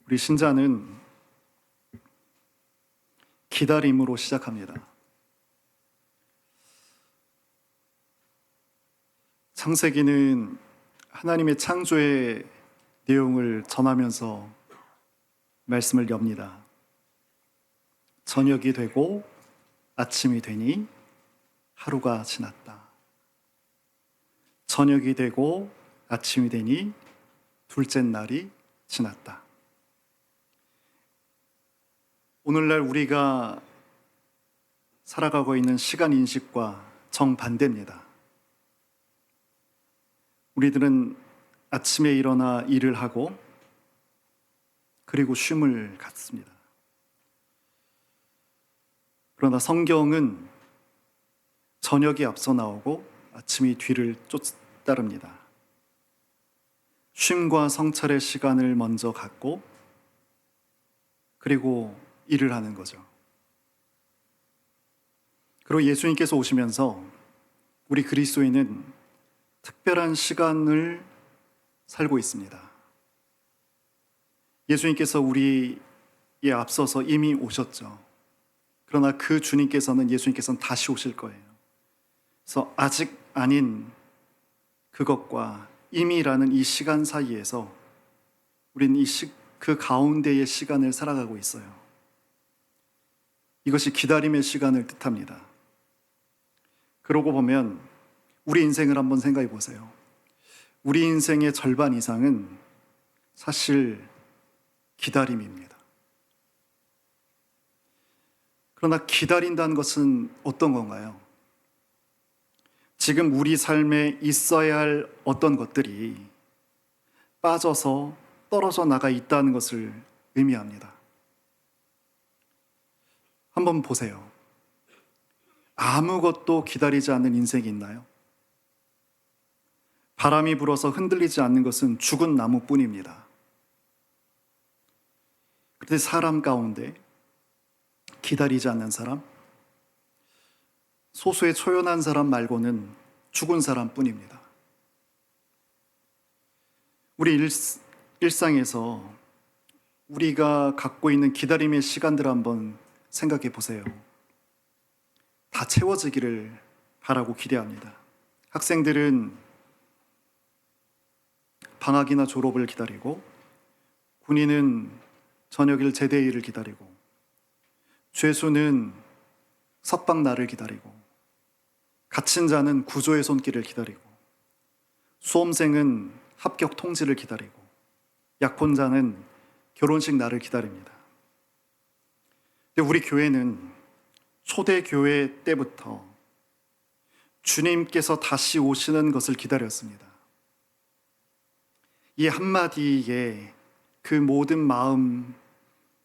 우리 신자는 기다림으로 시작합니다. 창세기는 하나님의 창조의 내용을 전하면서 말씀을 엽니다. 저녁이 되고 아침이 되니 하루가 지났다. 저녁이 되고 아침이 되니 둘째 날이 지났다. 오늘날 우리가 살아가고 있는 시간 인식과 정반대입니다. 우리들은 아침에 일어나 일을 하고 그리고 쉼을 갖습니다. 그러나 성경은 저녁이 앞서 나오고 아침이 뒤를 쫓따릅니다. 쉼과 성찰의 시간을 먼저 갖고 그리고 일을 하는 거죠. 그리고 예수님께서 오시면서 우리 그리스도인은 특별한 시간을 살고 있습니다. 예수님께서 우리에 앞서서 이미 오셨죠. 그러나 그 예수님께서는 다시 오실 거예요. 그래서 아직 아닌 그것과 이미라는 이 시간 사이에서 우리는 그 가운데의 시간을 살아가고 있어요. 이것이 기다림의 시간을 뜻합니다. 그러고 보면 우리 인생을 한번 생각해 보세요. 우리 인생의 절반 이상은 사실 기다림입니다. 그러나 기다린다는 것은 어떤 건가요? 지금 우리 삶에 있어야 할 어떤 것들이 빠져서 떨어져 나가 있다는 것을 의미합니다. 한번 보세요. 아무것도 기다리지 않는 인생이 있나요? 바람이 불어서 흔들리지 않는 것은 죽은 나무뿐입니다. 그런데 사람 가운데 기다리지 않는 사람, 소수의 초연한 사람 말고는 죽은 사람뿐입니다. 우리 일상에서 우리가 갖고 있는 기다림의 시간들 한번 생각해 보세요. 다 채워지기를 바라고 기대합니다. 학생들은 방학이나 졸업을 기다리고, 군인은 저녁일 제대일을 기다리고, 죄수는 석방날을 기다리고, 갇힌 자는 구조의 손길을 기다리고, 수험생은 합격 통지를 기다리고, 약혼자는 결혼식 날을 기다립니다. 근데 우리 교회는 초대교회 때부터 주님께서 다시 오시는 것을 기다렸습니다. 이 한마디에 그 모든 마음,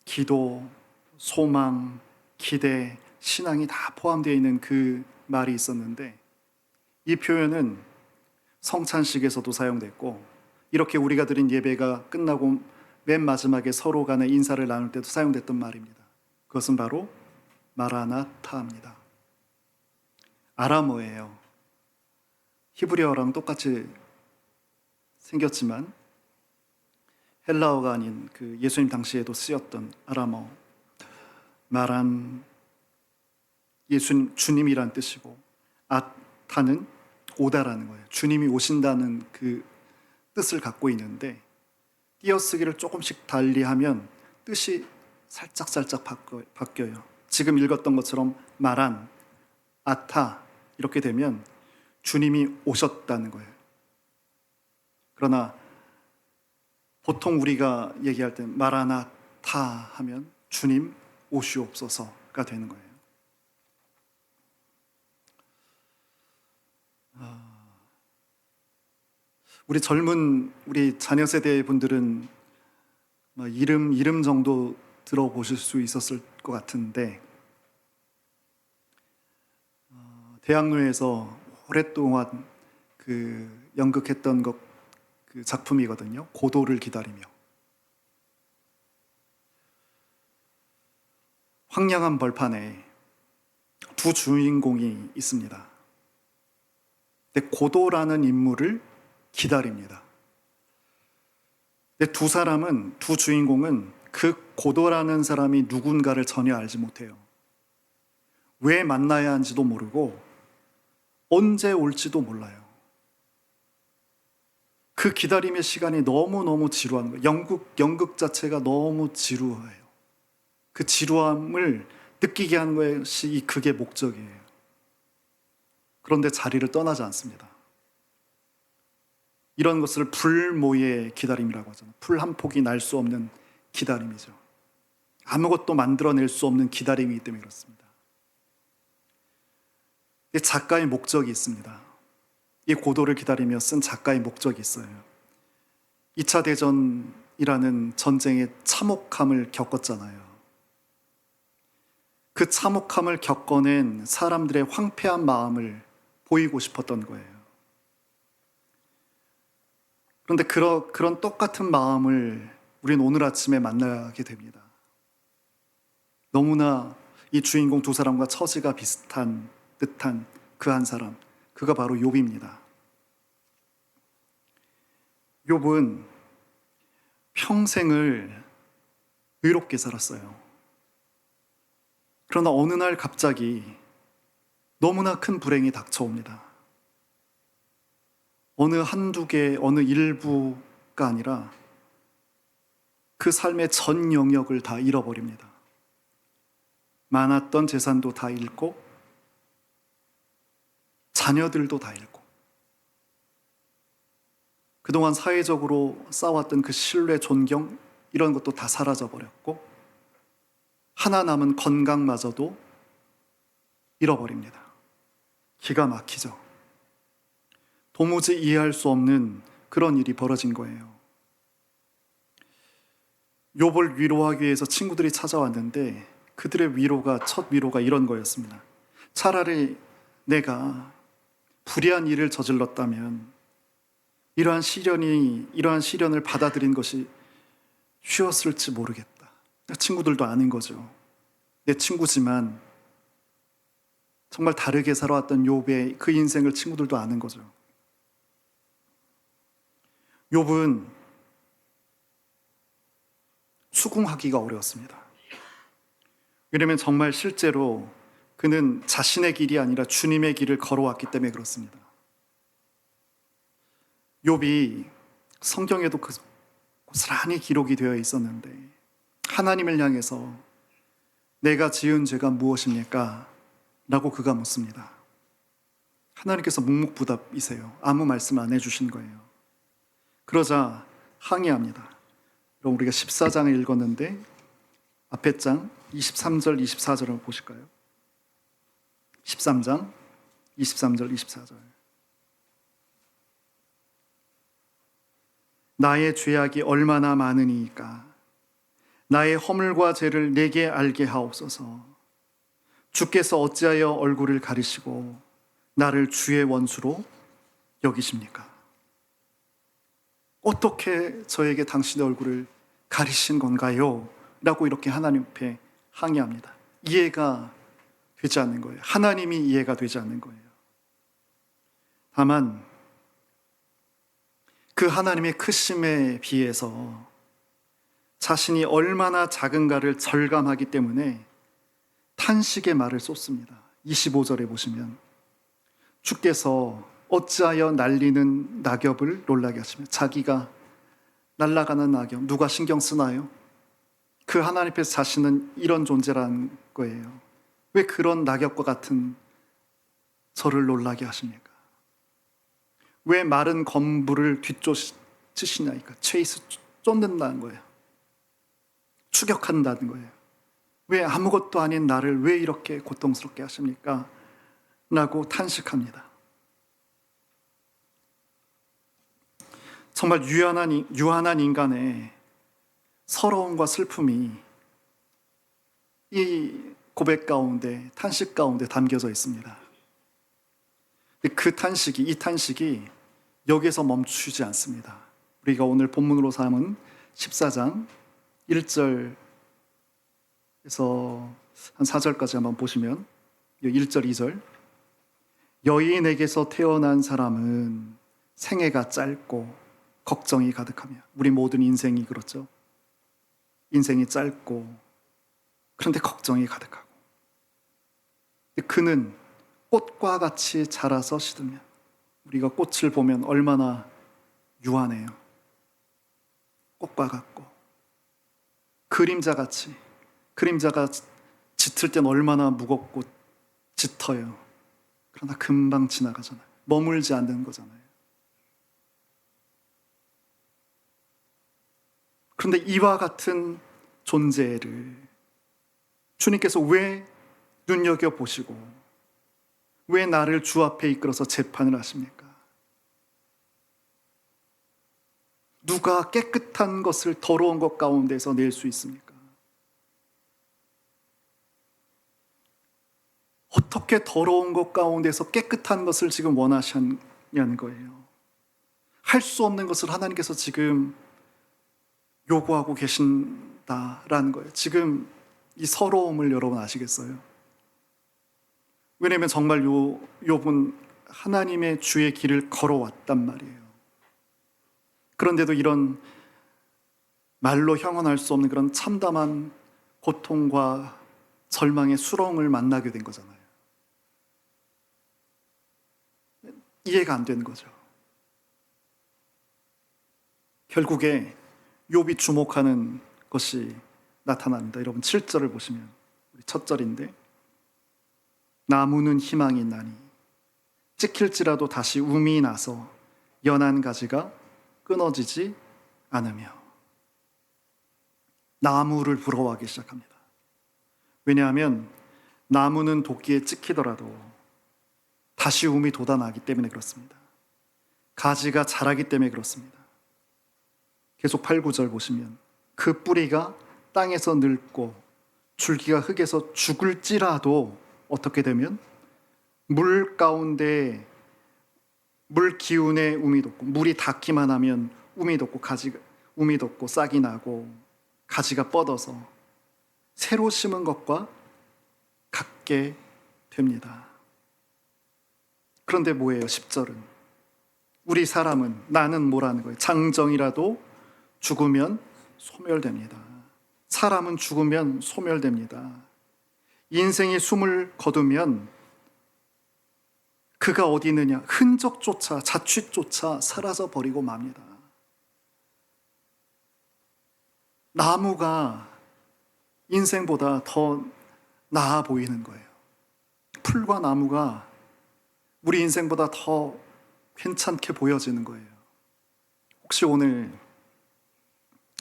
기도, 소망, 기대, 신앙이 다 포함되어 있는 그 말이 있었는데, 이 표현은 성찬식에서도 사용됐고, 이렇게 우리가 드린 예배가 끝나고 맨 마지막에 서로 간에 인사를 나눌 때도 사용됐던 말입니다. 그것은 바로 마라나타입니다. 아람어예요. 히브리어랑 똑같이 생겼지만 헬라어가 아닌 그 예수님 당시에도 쓰였던 아람어. 마란, 주님이란 뜻이고, 아타는 오다라는 거예요. 주님이 오신다는 그 뜻을 갖고 있는데, 띄어쓰기를 조금씩 달리하면 뜻이 살짝 바뀌어요. 지금 읽었던 것처럼 마란, 아타 이렇게 되면 주님이 오셨다는 거예요. 그러나 보통 우리가 얘기할 때 마라나타 하면 주님 오시옵소서가 되는 거예요. 우리 자녀 세대 분들은 이름 정도 들어보실 수 있었을 것 같은데, 대학로에서 오랫동안 그 연극했던 그 작품이거든요. 고도를 기다리며. 황량한 벌판에 두 주인공이 있습니다. 근데 고도라는 인물을 기다립니다. 근데 두 주인공은 그 고도라는 사람이 누군가를 전혀 알지 못해요. 왜 만나야 하는지도 모르고 언제 올지도 몰라요. 그 기다림의 시간이 너무너무 지루한 거예요. 연극 자체가 너무 지루해요. 그 지루함을 느끼게 하는 것이 그게 목적이에요. 그런데 자리를 떠나지 않습니다. 이런 것을 불모의 기다림이라고 하잖아요. 풀 한 폭이 날 수 없는 기다림이죠. 아무것도 만들어낼 수 없는 기다림이기 때문에 그렇습니다. 작가의 목적이 있습니다. 이 고도를 기다리며 쓴 작가의 목적이 있어요. 2차 대전이라는 전쟁의 참혹함을 겪었잖아요. 그 참혹함을 겪어낸 사람들의 황폐한 마음을 보이고 싶었던 거예요. 그런데 그런 똑같은 마음을 우리는 오늘 아침에 만나게 됩니다. 너무나 이 주인공 두 사람과 처지가 비슷한 듯한 그 한 사람, 그가 바로 욥입니다. 욥은 평생을 의롭게 살았어요. 그러나 어느 날 갑자기 너무나 큰 불행이 닥쳐옵니다. 어느 한두 개, 어느 일부가 아니라 그 삶의 전 영역을 다 잃어버립니다. 많았던 재산도 다 잃고 자녀들도 다 잃고 그동안 사회적으로 쌓아왔던 그 신뢰, 존경 이런 것도 다 사라져버렸고 하나 남은 건강마저도 잃어버립니다. 기가 막히죠. 도무지 이해할 수 없는 그런 일이 벌어진 거예요. 욥을 위로하기 위해서 친구들이 찾아왔는데 그들의 첫 위로가 이런 거였습니다. 차라리 내가 불의한 일을 저질렀다면 이러한 시련을 받아들인 것이 쉬웠을지 모르겠다. 친구들도 아는 거죠. 내 친구지만 정말 다르게 살아왔던 욥의 그 인생을 친구들도 아는 거죠. 욥은 수긍하기가 어려웠습니다. 왜냐하면 정말 실제로 그는 자신의 길이 아니라 주님의 길을 걸어왔기 때문에 그렇습니다. 욥이 성경에도 고스란히 기록이 되어 있었는데 하나님을 향해서 내가 지은 죄가 무엇입니까? 라고 그가 묻습니다. 하나님께서 묵묵부답이세요. 아무 말씀 안 해주신 거예요. 그러자 항의합니다. 그럼 우리가 14장을 읽었는데 앞에 장 23절, 24절을 보실까요? 13장 23절, 24절. 나의 죄악이 얼마나 많으니까 나의 허물과 죄를 내게 알게 하옵소서. 주께서 어찌하여 얼굴을 가리시고 나를 주의 원수로 여기십니까? 어떻게 저에게 당신의 얼굴을 가리신 건가요? 라고 이렇게 하나님 앞에 항의합니다. 이해가 되지 않는 거예요. 하나님이 이해가 되지 않는 거예요. 다만 그 하나님의 크심에 비해서 자신이 얼마나 작은가를 절감하기 때문에 탄식의 말을 쏟습니다. 25절에 보시면 주께서 어찌하여 날리는 낙엽을 놀라게 하시며, 자기가 날아가는 낙엽 누가 신경 쓰나요? 그 하나님 앞에서 자신은 이런 존재라는 거예요. 왜 그런 낙엽과 같은 저를 놀라게 하십니까? 왜 마른 건물을 뒤쫓으시냐니까. 체이스, 쫓는다는 거예요. 추격한다는 거예요. 왜 아무것도 아닌 나를 왜 이렇게 고통스럽게 하십니까? 라고 탄식합니다. 정말 유한한 인간의 서러움과 슬픔이 이 고백 가운데, 탄식 가운데 담겨져 있습니다. 이 탄식이 여기서 멈추지 않습니다. 우리가 오늘 본문으로 삼은 14장 1절에서 한 4절까지 한번 보시면 1절, 2절. 여인에게서 태어난 사람은 생애가 짧고 걱정이 가득하며, 우리 모든 인생이 그렇죠. 인생이 짧고 그런데 걱정이 가득하고, 그는 꽃과 같이 자라서 시들면, 우리가 꽃을 보면 얼마나 유한해요. 꽃과 같고 그림자같이, 그림자가 짙을 땐 얼마나 무겁고 짙어요. 그러나 금방 지나가잖아요. 머물지 않는 거잖아요. 그런데 이와 같은 존재를 주님께서 왜 눈여겨보시고 왜 나를 주 앞에 이끌어서 재판을 하십니까? 누가 깨끗한 것을 더러운 것 가운데서 낼 수 있습니까? 어떻게 더러운 것 가운데서 깨끗한 것을 지금 원하셨냐는 거예요. 할 수 없는 것을 하나님께서 지금 요구하고 계신다라는 거예요. 지금 이 서러움을 여러분 아시겠어요? 왜냐하면 정말 욥은 하나님의 주의 길을 걸어왔단 말이에요. 그런데도 이런 말로 형언할 수 없는 그런 참담한 고통과 절망의 수렁을 만나게 된 거잖아요. 이해가 안 되는 거죠. 결국에 욥이 주목하는 것이 나타납니다. 여러분 7절을 보시면, 우리 첫 절인데, 나무는 희망이 있나니 찍힐지라도 다시 움이 나서 연한 가지가 끊어지지 않으며. 나무를 부러워하기 시작합니다. 왜냐하면 나무는 도끼에 찍히더라도 다시 움이 돋아나기 때문에 그렇습니다. 가지가 자라기 때문에 그렇습니다. 계속 8, 9절 보시면, 그 뿌리가 땅에서 늙고 줄기가 흙에서 죽을지라도 어떻게 되면 물 가운데 물 기운에 움이 돋고, 물이 닿기만 하면 움이 돋고 가지가 움이 돋고 싹이 나고 가지가 뻗어서 새로 심은 것과 같게 됩니다. 그런데 뭐예요? 10절은 우리 사람은, 나는 뭐라는 거예요? 장정이라도 죽으면 소멸됩니다. 사람은 죽으면 소멸됩니다. 인생이 숨을 거두면 그가 어디 있느냐? 흔적조차, 자취조차 사라져 버리고 맙니다. 나무가 인생보다 더 나아 보이는 거예요. 풀과 나무가 우리 인생보다 더 괜찮게 보여지는 거예요. 혹시 오늘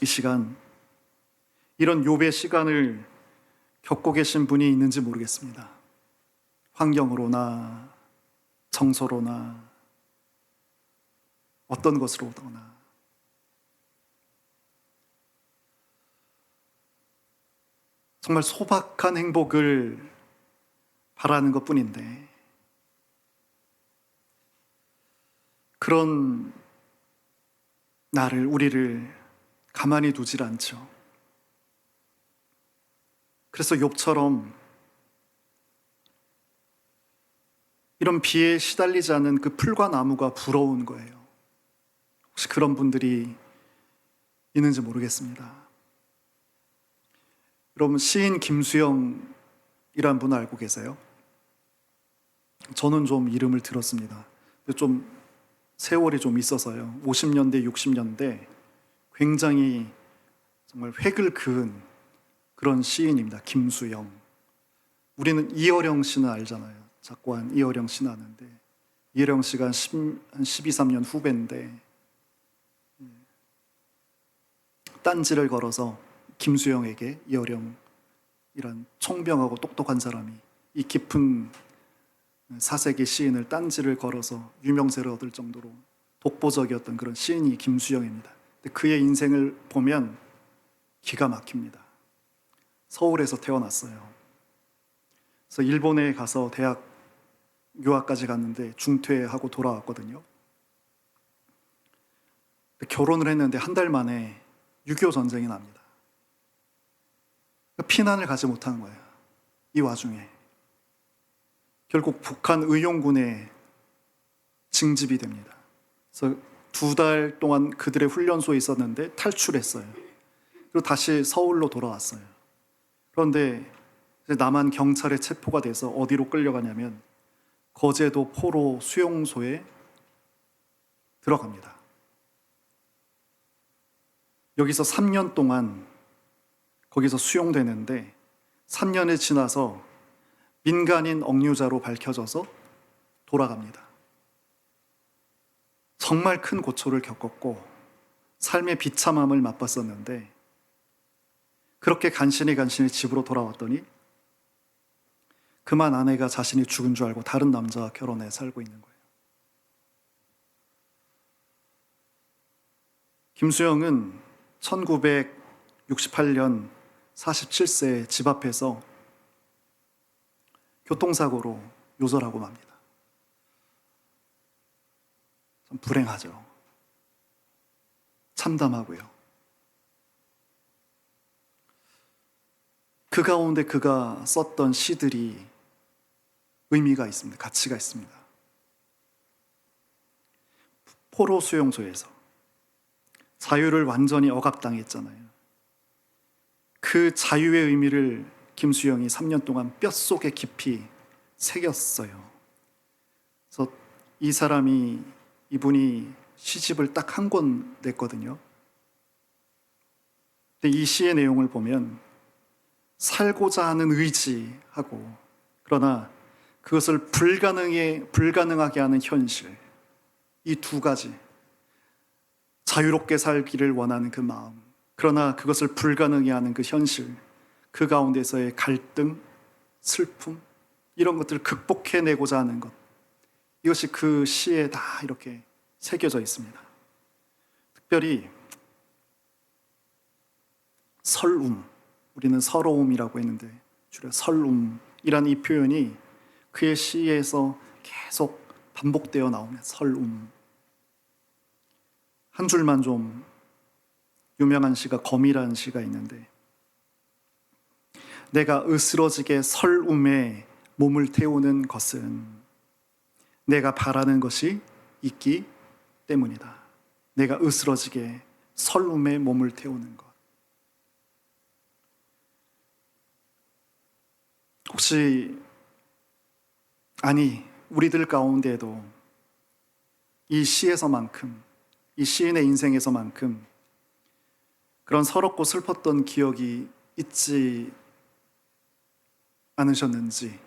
이 시간, 이런 욥의 시간을 겪고 계신 분이 있는지 모르겠습니다. 환경으로나 정서로나 어떤 것으로 오거나. 정말 소박한 행복을 바라는 것뿐인데 그런 나를, 우리를 가만히 두질 않죠. 그래서 욥처럼 이런 비에 시달리지 않는 그 풀과 나무가 부러운 거예요. 혹시 그런 분들이 있는지 모르겠습니다. 여러분, 시인 김수영이란 분 알고 계세요? 저는 좀 이름을 들었습니다. 좀 세월이 좀 있어서요. 50년대, 60년대 굉장히 정말 획을 그은 그런 시인입니다. 김수영. 우리는 이어령 씨는 알잖아요. 작고한 이어령 씨는 아는데, 이어령 씨가 한 12, 13년 후배인데 딴지를 걸어서 김수영에게, 이어령이란 총명하고 똑똑한 사람이 이 깊은 사색의 시인을 딴지를 걸어서 유명세를 얻을 정도로 독보적이었던 그런 시인이 김수영입니다. 근데 그의 인생을 보면 기가 막힙니다. 서울에서 태어났어요. 그래서 일본에 가서 대학 유학까지 갔는데 중퇴하고 돌아왔거든요. 결혼을 했는데 한 달 만에 6.25 전쟁이 납니다. 피난을 가지 못한 거예요. 이 와중에 결국 북한 의용군에 징집이 됩니다. 그래서 2달 동안 그들의 훈련소에 있었는데 탈출했어요. 그리고 다시 서울로 돌아왔어요. 그런데 이제 남한 경찰에 체포가 돼서 어디로 끌려가냐면 거제도 포로 수용소에 들어갑니다. 여기서 3년 동안 거기서 수용되는데 3년이 지나서 민간인 억류자로 밝혀져서 돌아갑니다. 정말 큰 고초를 겪었고 삶의 비참함을 맛봤었는데 그렇게 간신히 집으로 돌아왔더니 그만 아내가 자신이 죽은 줄 알고 다른 남자와 결혼해 살고 있는 거예요. 김수영은 1968년 47세 집 앞에서 교통사고로 요절하고 맙니다. 참 불행하죠. 참담하고요. 그 가운데 그가 썼던 시들이 의미가 있습니다. 가치가 있습니다. 포로 수용소에서 자유를 완전히 억압당했잖아요. 그 자유의 의미를 김수영이 3년 동안 뼛속에 깊이 새겼어요. 그래서 이분이 시집을 딱 한 권 냈거든요. 근데 이 시의 내용을 보면 살고자 하는 의지하고 그러나 그것을 불가능하게 하는 현실, 이 두 가지, 자유롭게 살기를 원하는 그 마음, 그러나 그것을 불가능해 하는 그 현실, 그 가운데서의 갈등, 슬픔, 이런 것들을 극복해내고자 하는 것, 이것이 그 시에 다 이렇게 새겨져 있습니다. 특별히 설움, 우리는 서러움이라고 했는데 주로 설움이라는 이 표현이 그의 시에서 계속 반복되어 나오면 설움. 한 줄만 좀 유명한 시가 검이라는 시가 있는데 내가 으스러지게 설움에 몸을 태우는 것은 내가 바라는 것이 있기 때문이다. 내가 으스러지게 설움에 몸을 태우는 것. 혹시 우리들 가운데에도 이 시에서만큼, 이 시인의 인생에서만큼 그런 서럽고 슬펐던 기억이 있지 않으셨는지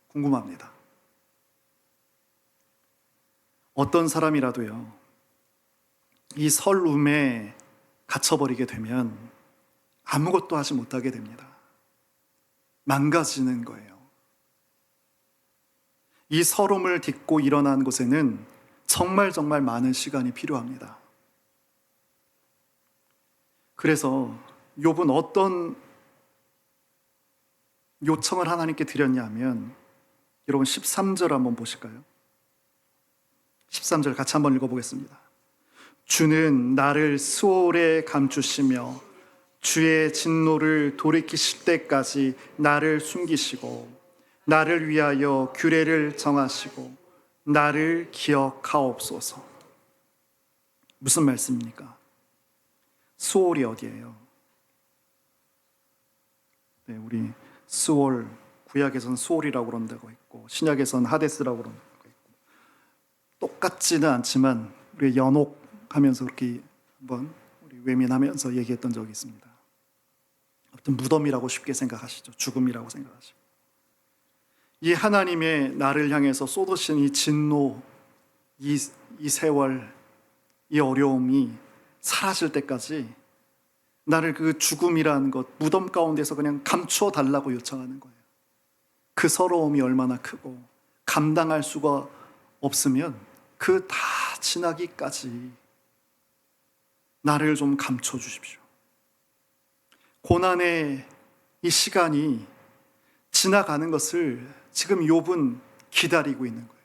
궁금합니다. 어떤 사람이라도요, 이 설움에 갇혀버리게 되면 아무것도 하지 못하게 됩니다. 망가지는 거예요. 이 서름을 딛고 일어난 곳에는 정말 많은 시간이 필요합니다. 그래서 욥은 어떤 요청을 하나님께 드렸냐 하면 여러분 13절 한번 보실까요? 13절 같이 한번 읽어보겠습니다. 주는 나를 수월에 감추시며 주의 진노를 돌이키실 때까지 나를 숨기시고 나를 위하여 규례를 정하시고 나를 기억하옵소서. 무슨 말씀입니까? 수월이 어디예요? 네, 우리 수월, 구약에서는 수월이라고 그런다고 했고 신약에서는 하데스라고 그런다고 했고 똑같지는 않지만 우리 연옥하면서 그렇게 한번 우리 외면하면서 얘기했던 적이 있습니다. 아무튼 무덤이라고 쉽게 생각하시죠. 죽음이라고 생각하시고 이 하나님의 나를 향해서 쏟으신 이 진노, 이 세월, 이 어려움이 사라질 때까지 나를 그 죽음이라는 것, 무덤 가운데서 그냥 감추어 달라고 요청하는 거예요. 그 서러움이 얼마나 크고 감당할 수가 없으면 그 다 지나기까지 나를 좀 감춰 주십시오. 고난의 이 시간이 지나가는 것을 지금 욥은 기다리고 있는 거예요.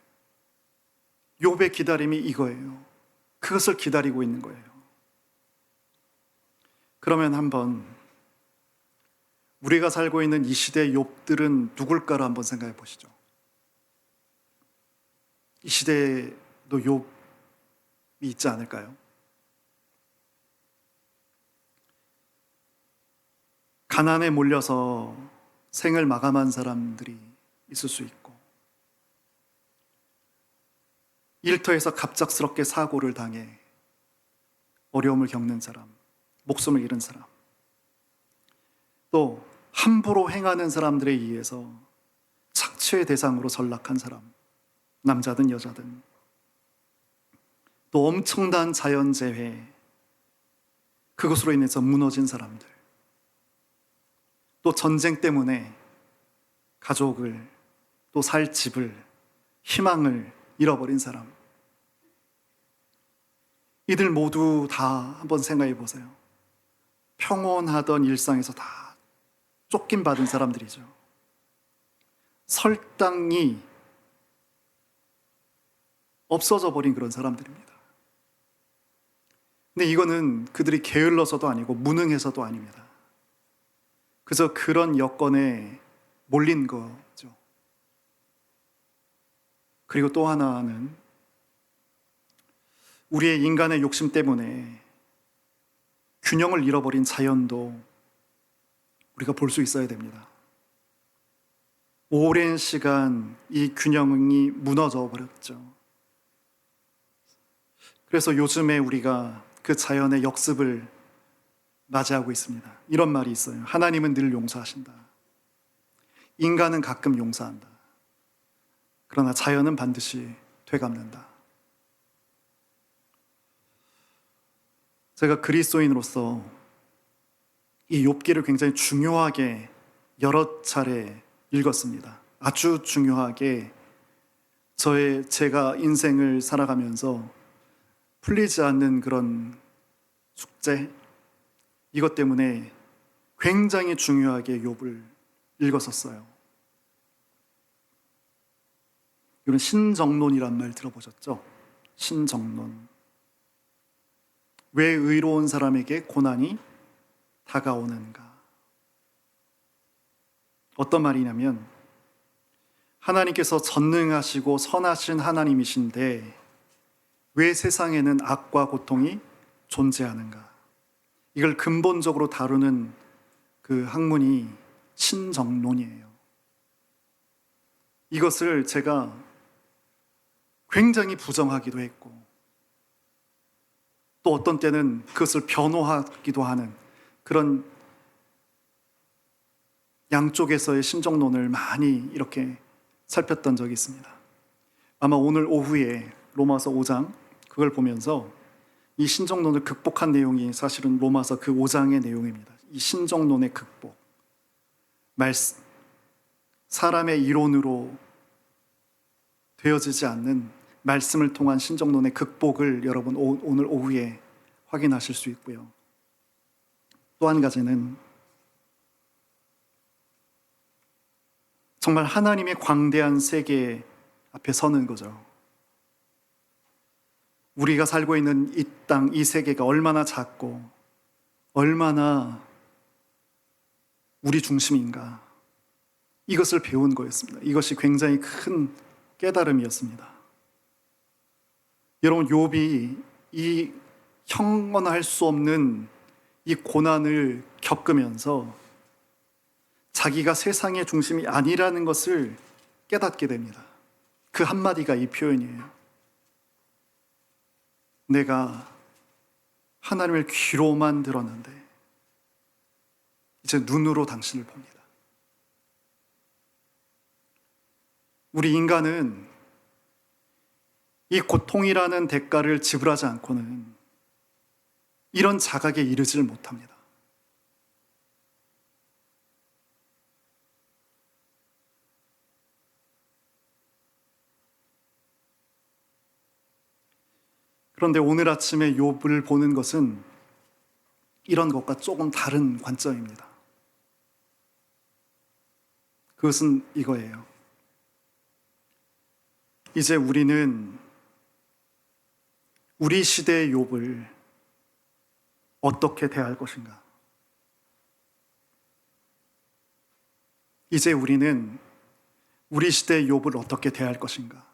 욥의 기다림이 이거예요. 그것을 기다리고 있는 거예요. 그러면 한번 우리가 살고 있는 이 시대의 욥들은 누굴까를 한번 생각해 보시죠. 이 시대에도 있지 않을까요? 가난에 몰려서 생을 마감한 사람들이 있을 수 있고, 일터에서 갑작스럽게 사고를 당해 어려움을 겪는 사람, 목숨을 잃은 사람, 또 함부로 행하는 사람들에 의해서 착취의 대상으로 전락한 사람, 남자든 여자든, 또 엄청난 자연재해, 그것으로 인해서 무너진 사람들, 또 전쟁 때문에 가족을, 또 살 집을, 희망을 잃어버린 사람, 이들 모두 다 한번 생각해 보세요. 평온하던 일상에서 다 쫓김 받은 사람들이죠. 설당이 없어져 버린 그런 사람들입니다. 근데 이거는 그들이 게을러서도 아니고 무능해서도 아닙니다. 그저 그런 여건에 몰린 거죠. 그리고 또 하나는 우리의 인간의 욕심 때문에 균형을 잃어버린 자연도 우리가 볼 수 있어야 됩니다. 오랜 시간 이 균형이 무너져 버렸죠. 그래서 요즘에 우리가 그 자연의 역습을 맞이하고 있습니다. 이런 말이 있어요. 하나님은 늘 용서하신다. 인간은 가끔 용서한다. 그러나 자연은 반드시 되갚는다. 제가 그리스도인으로서 이 욥기를 굉장히 중요하게 여러 차례 읽었습니다. 아주 중요하게 제가 인생을 살아가면서 풀리지 않는 그런 숙제, 이것 때문에 굉장히 중요하게 욥을 읽었었어요. 이런 신정론이란 말 들어보셨죠? 신정론. 왜 의로운 사람에게 고난이 다가오는가? 어떤 말이냐면, 하나님께서 전능하시고 선하신 하나님이신데 왜 세상에는 악과 고통이 존재하는가? 이걸 근본적으로 다루는 그 학문이 신정론이에요. 이것을 제가 굉장히 부정하기도 했고, 또 어떤 때는 그것을 변호하기도 하는 그런 양쪽에서의 신정론을 많이 이렇게 살폈던 적이 있습니다. 아마 오늘 오후에 로마서 5장 그걸 보면서 이 신정론을 극복한 내용이 사실은 로마서 그 5장의 내용입니다. 이 신정론의 극복, 사람의 이론으로 되어지지 않는 말씀을 통한 신정론의 극복을 여러분 오늘 오후에 확인하실 수 있고요. 또 한 가지는 정말 하나님의 광대한 세계 앞에 서는 거죠. 우리가 살고 있는 이 땅, 이 세계가 얼마나 작고 얼마나 우리 중심인가, 이것을 배운 거였습니다. 이것이 굉장히 큰 깨달음이었습니다. 여러분, 욥이 이 형언할 수 없는 이 고난을 겪으면서 자기가 세상의 중심이 아니라는 것을 깨닫게 됩니다. 그 한마디가 이 표현이에요. 내가 하나님을 귀로만 들었는데 이제 눈으로 당신을 봅니다. 우리 인간은 이 고통이라는 대가를 지불하지 않고는 이런 자각에 이르지를 못합니다. 그런데 오늘 아침에 욥을 보는 것은 이런 것과 조금 다른 관점입니다. 그것은 이거예요. 이제 우리는 우리 시대의 욥을 어떻게 대할 것인가? 이제 우리는 우리 시대의 욥을 어떻게 대할 것인가?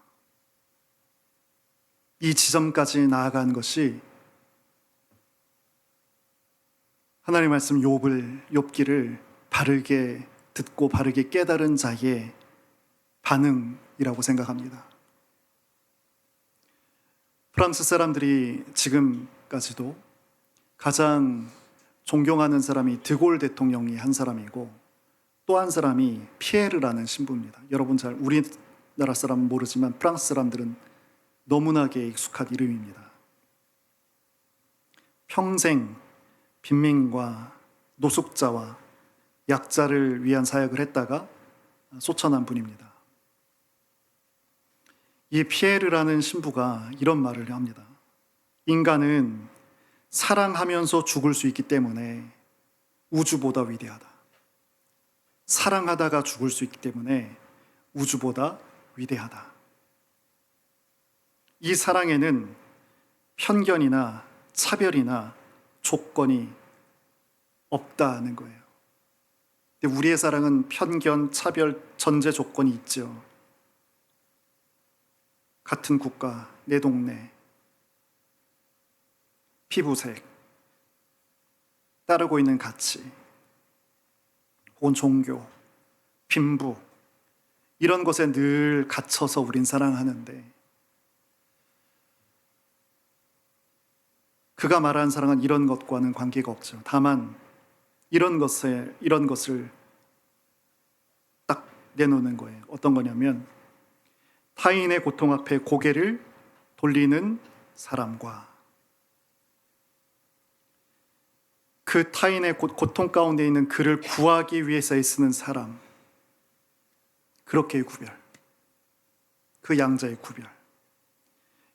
이 지점까지 나아간 것이 하나님 말씀 욥기를 바르게 듣고 바르게 깨달은 자의 반응이라고 생각합니다. 프랑스 사람들이 지금까지도 가장 존경하는 사람이 드골 대통령이 한 사람이고, 또 한 사람이 피에르라는 신부입니다. 여러분 잘 우리나라 사람은 모르지만 프랑스 사람들은 너무나게 익숙한 이름입니다. 평생 빈민과 노숙자와 약자를 위한 사역을 했다가 소천한 분입니다. 이 피에르라는 신부가 이런 말을 합니다. 인간은 사랑하면서 죽을 수 있기 때문에 우주보다 위대하다. 사랑하다가 죽을 수 있기 때문에 우주보다 위대하다. 이 사랑에는 편견이나 차별이나 조건이 없다는 거예요. 근데 우리의 사랑은 편견, 차별, 전제 조건이 있죠. 같은 국가, 내 동네, 피부색, 따르고 있는 가치, 혹은 종교, 빈부, 이런 것에 늘 갇혀서 우린 사랑하는데, 그가 말하는 사랑은 이런 것과는 관계가 없죠. 다만 이런 것을 딱 내놓는 거예요. 어떤 거냐면, 타인의 고통 앞에 고개를 돌리는 사람과 그 타인의 고통 가운데 있는 그를 구하기 위해서 애쓰는 사람, 그렇게의 구별, 그 양자의 구별,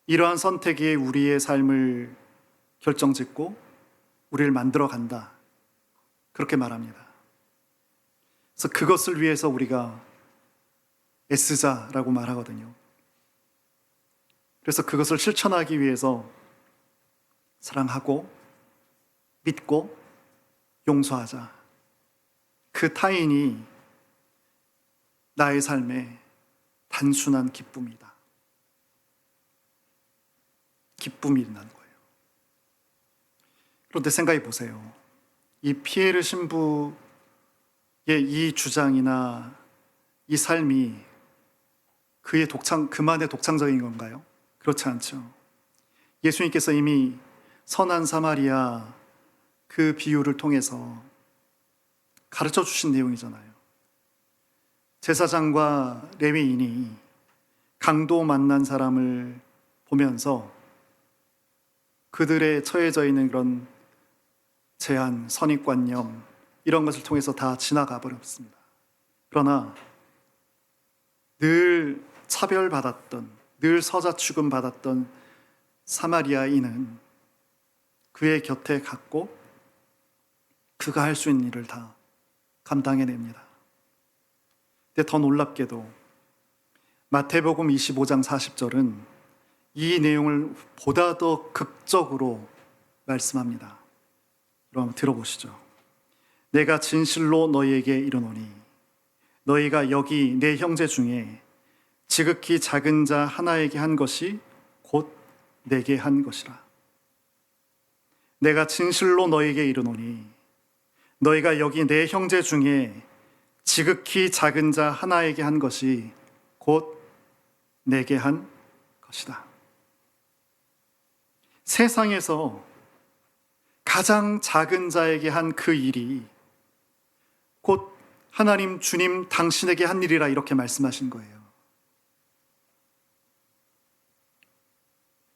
이러한 선택이 우리의 삶을 결정짓고 우리를 만들어 간다, 그렇게 말합니다. 그래서 그것을 위해서 우리가 애쓰자라고 말하거든요. 그래서 그것을 실천하기 위해서 사랑하고 믿고 용서하자. 그 타인이 나의 삶의 단순한 기쁨이다. 기쁨이 있는 거예요. 그런데 생각해 보세요. 이 피에르 신부의 이 주장이나 이 삶이 그만의 독창적인 건가요? 그렇지 않죠. 예수님께서 이미 선한 사마리아 그 비유를 통해서 가르쳐 주신 내용이잖아요. 제사장과 레위인이 강도 만난 사람을 보면서 그들의 처해져 있는 그런 제한, 선입관념, 이런 것을 통해서 다 지나가 버렸습니다. 그러나 늘 차별받았던, 늘 서자 취급받았던 사마리아인은 그의 곁에 갔고 그가 할 수 있는 일을 다 감당해냅니다. 근데 더 놀랍게도 마태복음 25장 40절은 이 내용을 보다 더 극적으로 말씀합니다. 그럼 들어보시죠. 내가 진실로 너희에게 이르노니 너희가 여기 내 형제 중에 지극히 작은 자 하나에게 한 것이 곧 내게 한 것이라. 내가 진실로 너희에게 이르노니 너희가 여기 내 형제 중에 지극히 작은 자 하나에게 한 것이 곧 내게 한 것이다. 세상에서 가장 작은 자에게 한 그 일이 곧 하나님 주님 당신에게 한 일이라, 이렇게 말씀하신 거예요.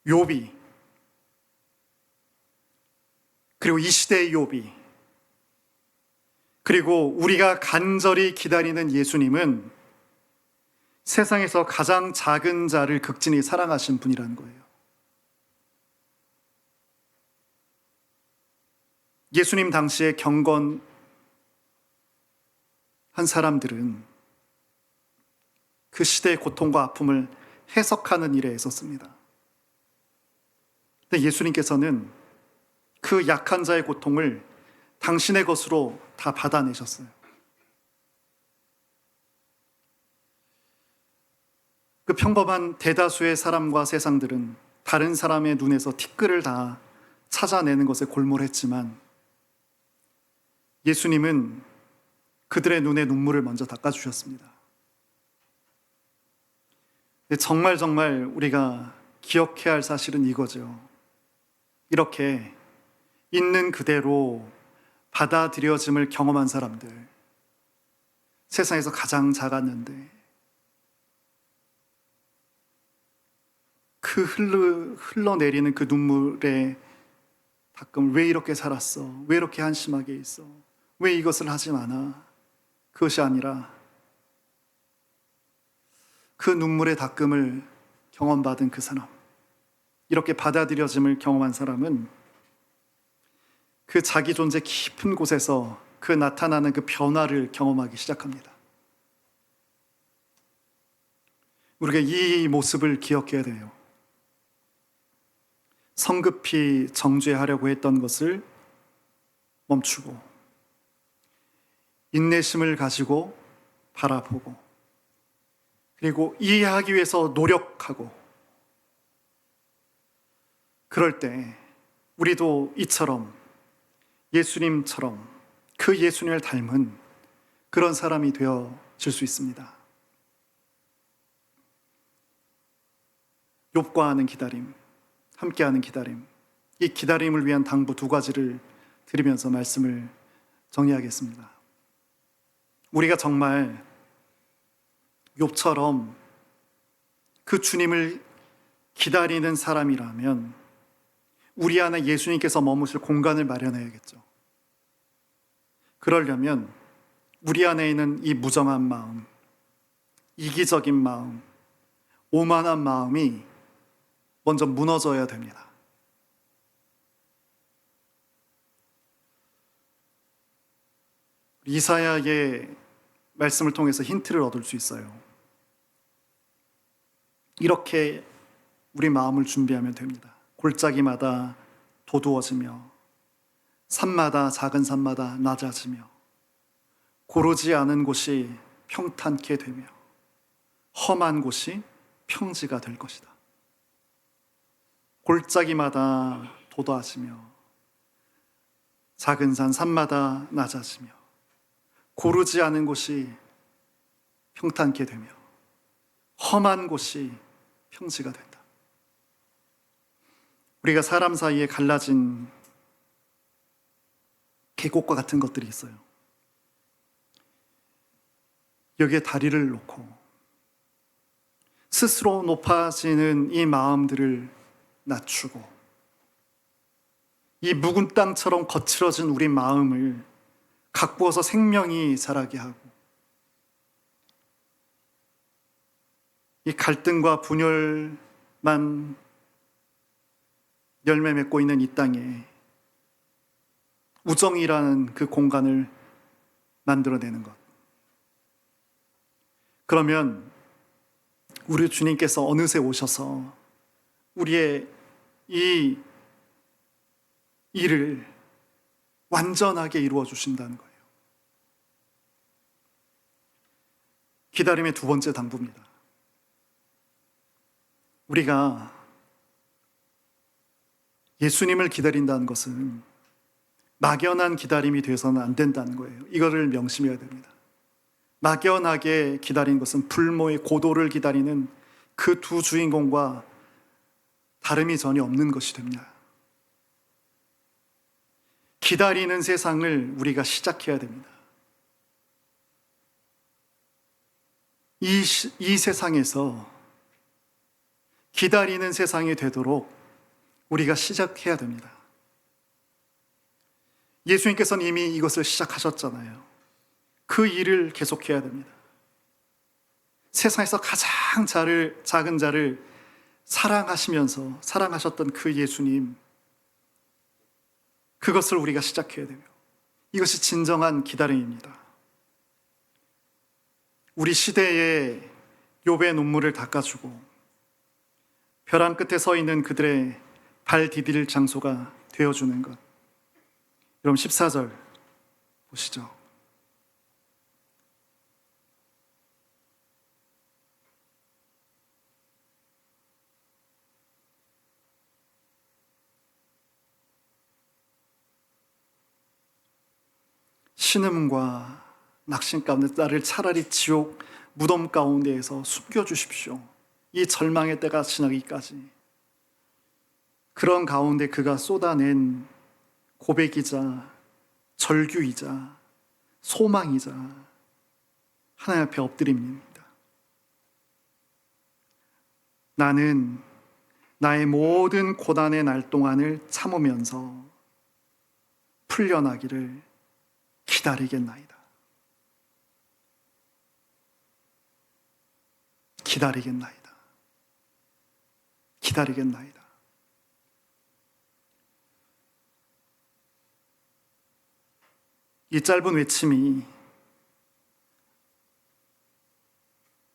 욥이, 그리고 이 시대의 욥이, 그리고 우리가 간절히 기다리는 예수님은 세상에서 가장 작은 자를 극진히 사랑하신 분이라는 거예요. 예수님 당시에 경건한 사람들은 그 시대의 고통과 아픔을 해석하는 일에 애썼습니다. 근데 예수님께서는 그 약한 자의 고통을 당신의 것으로 다 받아내셨어요. 그 평범한 대다수의 사람과 세상들은 다른 사람의 눈에서 티끌을 다 찾아내는 것에 골몰했지만 예수님은 그들의 눈에 눈물을 먼저 닦아주셨습니다. 정말 우리가 기억해야 할 사실은 이거죠. 이렇게 있는 그대로 받아들여짐을 경험한 사람들, 세상에서 가장 작았는데 그 흘러내리는 그 눈물의 닦음, 왜 이렇게 살았어? 왜 이렇게 한심하게 있어? 왜 이것을 하지 않아? 그것이 아니라 그 눈물의 닦음을 경험받은 그 사람, 이렇게 받아들여짐을 경험한 사람은 그 자기 존재 깊은 곳에서 그 나타나는 그 변화를 경험하기 시작합니다. 우리가 이 모습을 기억해야 돼요. 성급히 정죄하려고 했던 것을 멈추고 인내심을 가지고 바라보고 그리고 이해하기 위해서 노력하고, 그럴 때 우리도 이처럼 예수님처럼 그 예수님을 닮은 그런 사람이 되어질 수 있습니다. 욥과 하는 기다림, 함께하는 기다림, 이 기다림을 위한 당부 두 가지를 드리면서 말씀을 정리하겠습니다. 우리가 정말 욥처럼 그 주님을 기다리는 사람이라면 우리 안에 예수님께서 머무실 공간을 마련해야겠죠. 그러려면 우리 안에 있는 이 무정한 마음, 이기적인 마음, 오만한 마음이 먼저 무너져야 됩니다. 이사야의 말씀을 통해서 힌트를 얻을 수 있어요. 이렇게 우리 마음을 준비하면 됩니다. 골짜기마다 도두어지며 산마다, 작은 산마다 낮아지며 고르지 않은 곳이 평탄케 되며 험한 곳이 평지가 될 것이다. 골짜기마다 도도하지며 작은 산마다 낮아지며 고르지 않은 곳이 평탄케 되며 험한 곳이 평지가 된다. 우리가 사람 사이에 갈라진 계곡과 같은 것들이 있어요. 여기에 다리를 놓고 스스로 높아지는 이 마음들을 낮추고 이 묵은 땅처럼 거칠어진 우리 마음을 가꾸어서 생명이 자라게 하고, 이 갈등과 분열만 열매 맺고 있는 이 땅에 우정이라는 그 공간을 만들어내는 것. 그러면 우리 주님께서 어느새 오셔서 우리의 이 일을 완전하게 이루어 주신다는 거예요. 기다림의 두 번째 당부입니다. 우리가 예수님을 기다린다는 것은 막연한 기다림이 되어서는 안 된다는 거예요. 이거를 명심해야 됩니다. 막연하게 기다리는 것은 불모의 고도를 기다리는 그 두 주인공과 다름이 전혀 없는 것이 됩니다. 기다리는 세상을 우리가 시작해야 됩니다. 이 세상에서 기다리는 세상이 되도록 우리가 시작해야 됩니다. 예수님께서는 이미 이것을 시작하셨잖아요. 그 일을 계속해야 됩니다. 세상에서 가장 작은 자를 사랑하시면서 사랑하셨던 그 예수님, 그것을 우리가 시작해야 되며, 이것이 진정한 기다림입니다. 우리 시대의 욥의 눈물을 닦아주고 벼랑 끝에 서 있는 그들의 발 디딜 장소가 되어주는 것. 여러분 14절 보시죠. 신음과 낙심 가운데 나를 차라리 지옥 무덤 가운데에서 숨겨주십시오. 이 절망의 때가 지나기까지. 그런 가운데 그가 쏟아낸 고백이자 절규이자 소망이자 하나님 앞에 엎드림입니다. 나는 나의 모든 고난의 날 동안을 참으면서 풀려나기를 기다리겠나이다. 기다리겠나이다. 기다리겠나이다. 이 짧은 외침이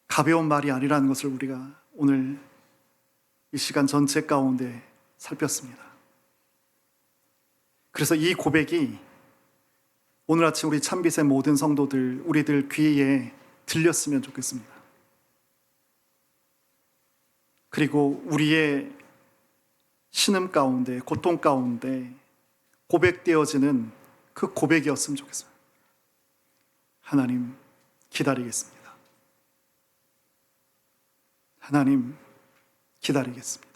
가벼운 말이 아니라는 것을 우리가 오늘 이 시간 전체 가운데 살폈습니다. 그래서 이 고백이 오늘 아침 우리 참빛의 모든 성도들, 우리들 귀에 들렸으면 좋겠습니다. 그리고 우리의 신음 가운데, 고통 가운데 고백되어지는 그 고백이었으면 좋겠습니다. 하나님, 기다리겠습니다. 하나님, 기다리겠습니다.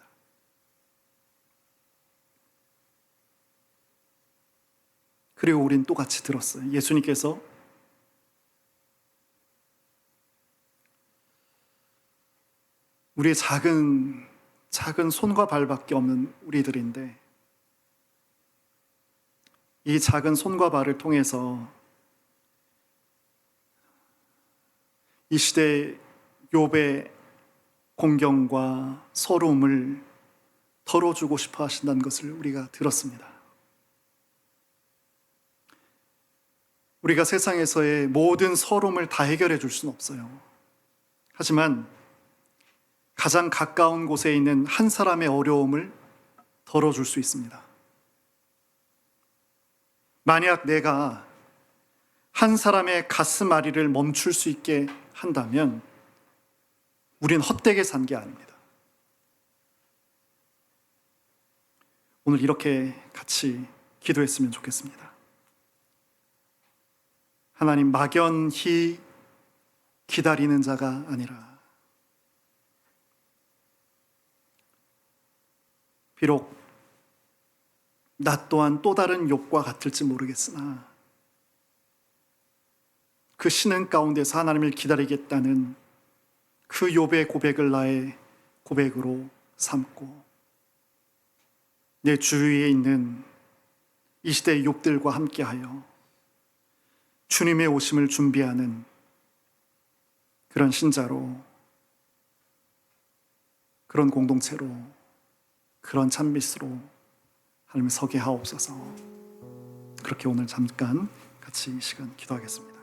그리고 우린 또 같이 들었어요. 예수님께서 우리의 작은 손과 발밖에 없는 우리들인데 이 작은 손과 발을 통해서 이 시대의 욥의 공경과 서러움을 덜어주고 싶어 하신다는 것을 우리가 들었습니다. 우리가 세상에서의 모든 서러움을 다 해결해 줄 수는 없어요. 하지만 가장 가까운 곳에 있는 한 사람의 어려움을 덜어줄 수 있습니다. 만약 내가 한 사람의 가슴 아리를 멈출 수 있게 한다면 우린 헛되게 산 게 아닙니다. 오늘 이렇게 같이 기도했으면 좋겠습니다. 하나님, 막연히 기다리는 자가 아니라 비록 나 또한 또 다른 욥과 같을지 모르겠으나 그 신은 가운데서 하나님을 기다리겠다는 그 욥의 고백을 나의 고백으로 삼고 내 주위에 있는 이 시대의 욥들과 함께하여 주님의 오심을 준비하는 그런 신자로, 그런 공동체로, 그런 참빛으로 하나님 서게 하옵소서. 그렇게 오늘 잠깐 같이 이 시간 기도하겠습니다.